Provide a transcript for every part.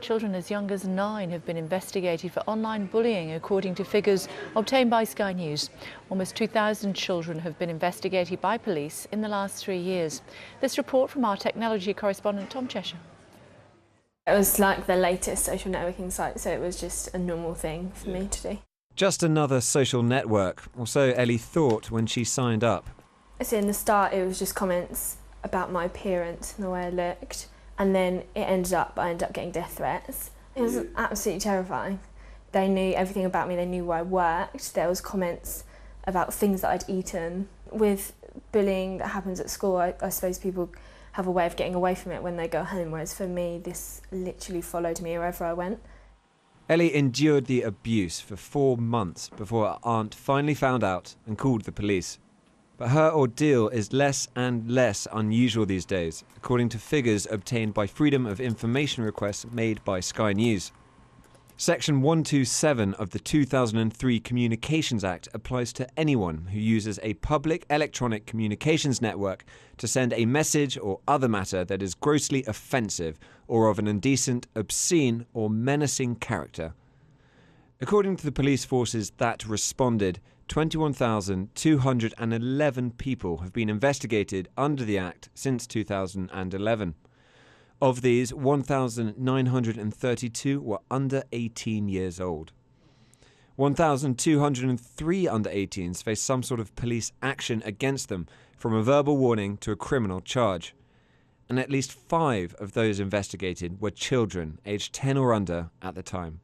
Children as young as 9 have been investigated for online bullying, according to figures obtained by Sky News. Almost 2,000 children have been investigated by police in the last 3 years. This report from our technology correspondent Tom Cheshire. It was like the latest social networking site, so it was just a normal thing for me to do. Just another social network, or so Ellie thought when she signed up. So in the start it was just comments about my appearance and the way I looked, and then I ended up getting death threats. It was absolutely terrifying. They knew everything about me, they knew where I worked, there was comments about things that I'd eaten. With bullying that happens at school, I suppose people have a way of getting away from it when they go home, whereas for me this literally followed me wherever I went. Ellie endured the abuse for 4 months before her aunt finally found out and called the police. But her ordeal is less and less unusual these days, according to figures obtained by Freedom of Information requests made by Sky News. Section 127 of the 2003 Communications Act applies to anyone who uses a public electronic communications network to send a message or other matter that is grossly offensive or of an indecent, obscene or menacing character. According to the police forces that responded, 21,211 people have been investigated under the Act since 2011. Of these, 1,932 were under 18 years old. 1,203 under 18s face some sort of police action against them, from a verbal warning to a criminal charge. And at least 5 of those investigated were children aged 10 or under at the time.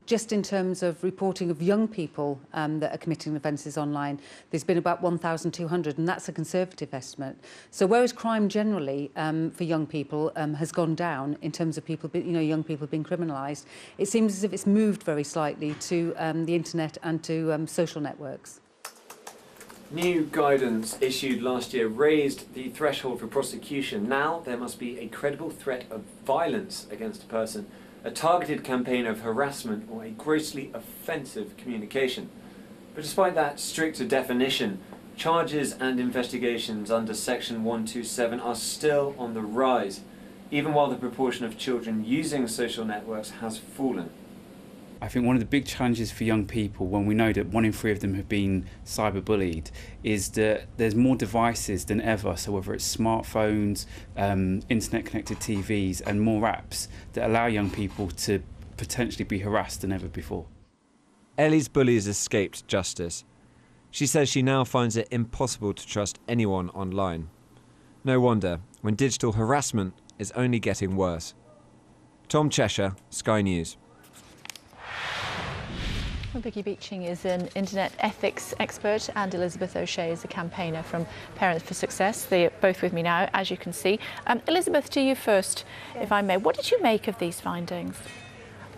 Just in terms of reporting of young people that are committing offences online, there's been about 1,200, and that's a conservative estimate. So whereas crime generally for young people has gone down in terms of people, young people being criminalised, it seems as if it's moved very slightly to the internet and to social networks. New guidance issued last year raised the threshold for prosecution. Now there must be a credible threat of violence against a person, a targeted campaign of harassment or a grossly offensive communication. But despite that stricter definition, charges and investigations under Section 127 are still on the rise, even while the proportion of children using social networks has fallen. I think one of the big challenges for young people, when we know that 1 in 3 of them have been cyberbullied, is that there's more devices than ever. So whether it's smartphones, internet-connected TVs and more apps that allow young people to potentially be harassed than ever before. Ellie's bullies escaped justice. She says she now finds it impossible to trust anyone online. No wonder, when digital harassment is only getting worse. Tom Cheshire, Sky News. Well, Vicky Beeching is an internet ethics expert and Elizabeth O'Shea is a campaigner from Parents for Success. They're both with me now, as you can see. Elizabeth, to you first, if I may. What did you make of these findings?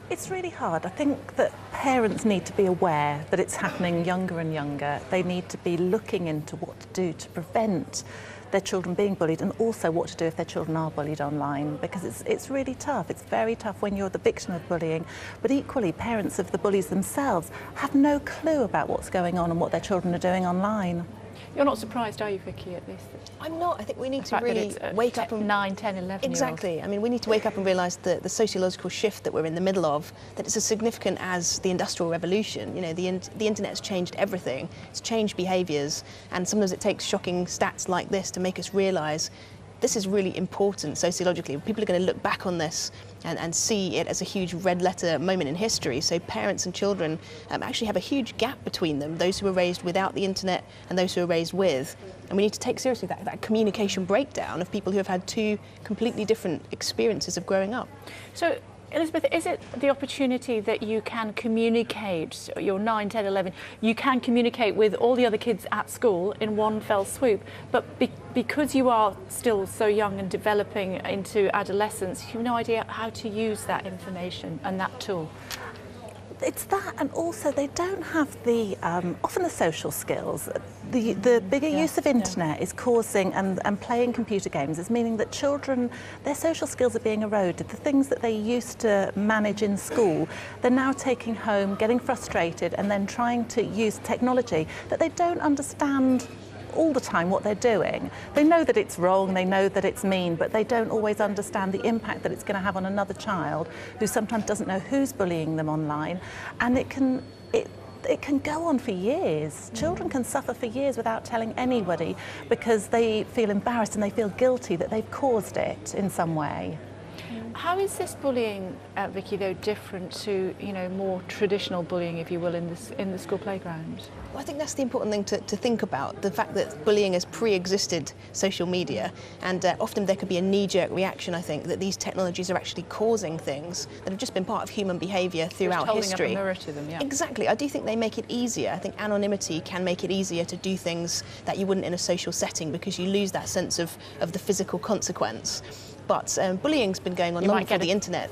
It's really hard. I think that parents need to be aware that it's happening younger and younger. They need to be looking into what to do to prevent their children being bullied, and also what to do if their children are bullied online, because it's really tough. It's very tough when you're the victim of bullying, but equally parents of the bullies themselves have no clue about what's going on and what their children are doing online. You're not surprised, are you, Vicky, at this? I'm not. I think we need to really wake up and 9, 10, 11 Exactly. I mean, we need to wake up and realise that the sociological shift that we're in the middle of, that it's as significant as the Industrial Revolution. You know, the internet's changed everything. It's changed behaviours, and sometimes it takes shocking stats like this to make us realise this is really important sociologically. People are going to look back on this and see it as a huge red letter moment in history. So parents and children actually have a huge gap between them, those who were raised without the internet and those who were raised with. And we need to take seriously that communication breakdown of people who have had 2 completely different experiences of growing up. So, Elizabeth, is it the opportunity that you can communicate, you're 9, 10, 11, you can communicate with all the other kids at school in one fell swoop, but because you are still so young and developing into adolescence, you have no idea how to use that information and that tool? It's that, and also they don't have the often the social skills. The bigger use of internet is causing, and playing computer games is meaning that children, their social skills are being eroded. The things that they used to manage in school, they're now taking home, getting frustrated, and then trying to use technology that they don't understand all the time what they're doing. They know that it's wrong, they know that it's mean, but they don't always understand the impact that it's going to have on another child who sometimes doesn't know who's bullying them online, and it can go on for years. Children can suffer for years without telling anybody because they feel embarrassed and they feel guilty that they've caused it in some way. How is this bullying, Vicky, though, different to, more traditional bullying, if you will, in the school playground? Well, I think that's the important thing to think about, the fact that bullying has pre-existed social media, and often there could be a knee-jerk reaction, I think, that these technologies are actually causing things that have just been part of human behaviour throughout history. Holding up a mirror to them, yeah. Exactly. I do think they make it easier. I think anonymity can make it easier to do things that you wouldn't in a social setting because you lose that sense of the physical consequence. But bullying's been going on long before the internet.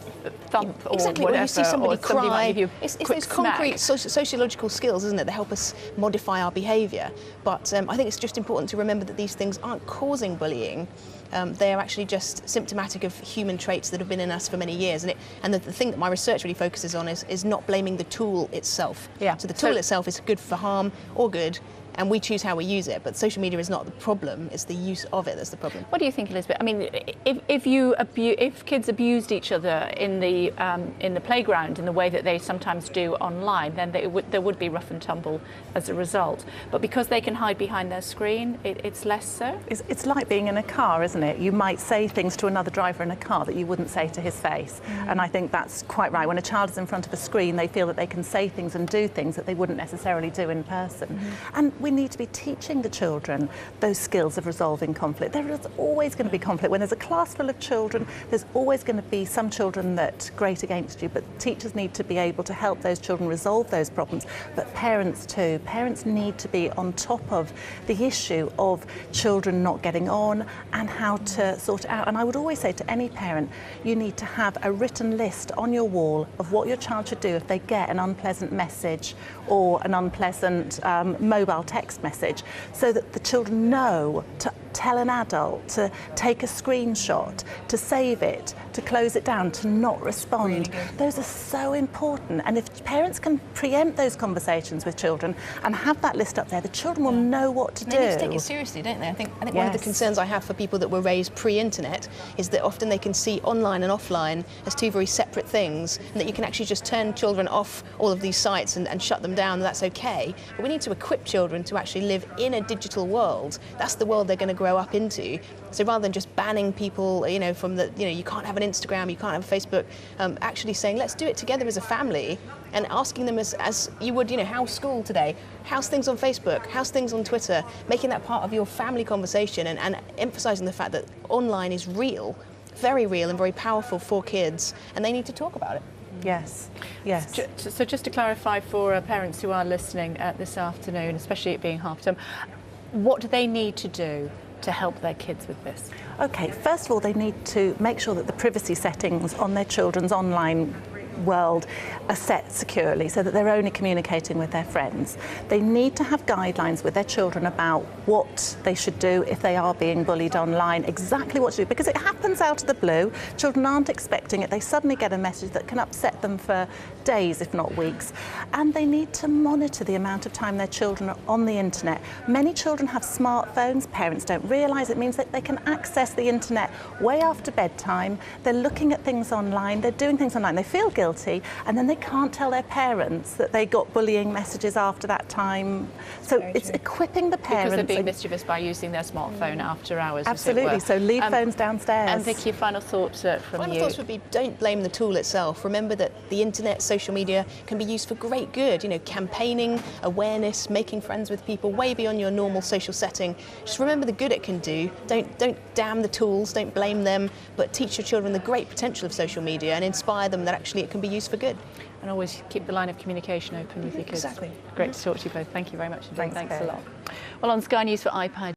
Thump or exactly, whatever, when you see somebody cry, it's those smack. concrete sociological skills, isn't it, that help us modify our behaviour. But I think it's just important to remember that these things aren't causing bullying. They are actually just symptomatic of human traits that have been in us for many years. And the thing that my research really focuses on is not blaming the tool itself. Yeah. So the tool itself is good for harm or good, and we choose how we use it. But social media is not the problem; it's the use of it that's the problem. What do you think, Elizabeth? I mean, if kids abused each other in the playground in the way that they sometimes do online, then there would be rough and tumble as a result. But because they can hide behind their screen, it's less so. It's like being in a car, isn't it? You might say things to another driver in a car that you wouldn't say to his face. And I think that's quite right. When a child is in front of a screen, they feel that they can say things and do things that they wouldn't necessarily do in person. And we need to be teaching the children those skills of resolving conflict. There is always going to be conflict. When there's a class full of children, there's always going to be some children that grate against you, but teachers need to be able to help those children resolve those problems. But parents too. Parents need to be on top of the issue of children not getting on and how to sort it out. And I would always say to any parent, you need to have a written list on your wall of what your child should do if they get an unpleasant message or an unpleasant mobile text message, so that the children know to tell an adult, to take a screenshot, to save it, to close it down, to not respond. Really those are so important. And if parents can preempt those conversations with children and have that list up there, the children will know what to do. They need to take it seriously, don't they? I think one of the concerns I have for people that were raised pre-internet is that often they can see online and offline as two very separate things, and that you can actually just turn children off all of these sites and shut them down, and that's okay. But we need to equip children to actually live in a digital world. That's the world they're going to grow up into. So rather than just banning people, from you can't have an Instagram, you can't have a Facebook, actually saying let's do it together as a family, and asking them as you would, how's school today? How's things on Facebook? How's things on Twitter? Making that part of your family conversation and emphasising the fact that online is real, very real and very powerful for kids, and they need to talk about it. Yes, yes. So just to clarify for parents who are listening this afternoon, especially it being half term, what do they need to do to help their kids with this? Okay, first of all, they need to make sure that the privacy settings on their children's online world are set securely so that they're only communicating with their friends. They need to have guidelines with their children about what they should do if they are being bullied online, exactly what to do, because it happens out of the blue. Children aren't expecting it. They suddenly get a message that can upset them for days, if not weeks. And they need to monitor the amount of time their children are on the internet. Many children have smartphones. Parents don't realise it means that they can access the internet way after bedtime. They're looking at things online. They're doing things online. They feel guilty, and then they can't tell their parents that they got bullying messages after that time. So it's equipping the parents. Because they're being mischievous by using their smartphone after hours. Absolutely. So leave phones downstairs. And Vicky, final thoughts from you. Final thoughts would be: don't blame the tool itself. Remember that the internet, social media, can be used for great good. Campaigning, awareness, making friends with people way beyond your normal social setting. Just remember the good it can do. Don't damn the tools. Don't blame them. But teach your children the great potential of social media and inspire them that actually it can be used for good. And always keep the line of communication open with your kids. Exactly. Great to talk to you both. Thank you very much indeed. Thanks a lot. Well, on Sky News for iPad.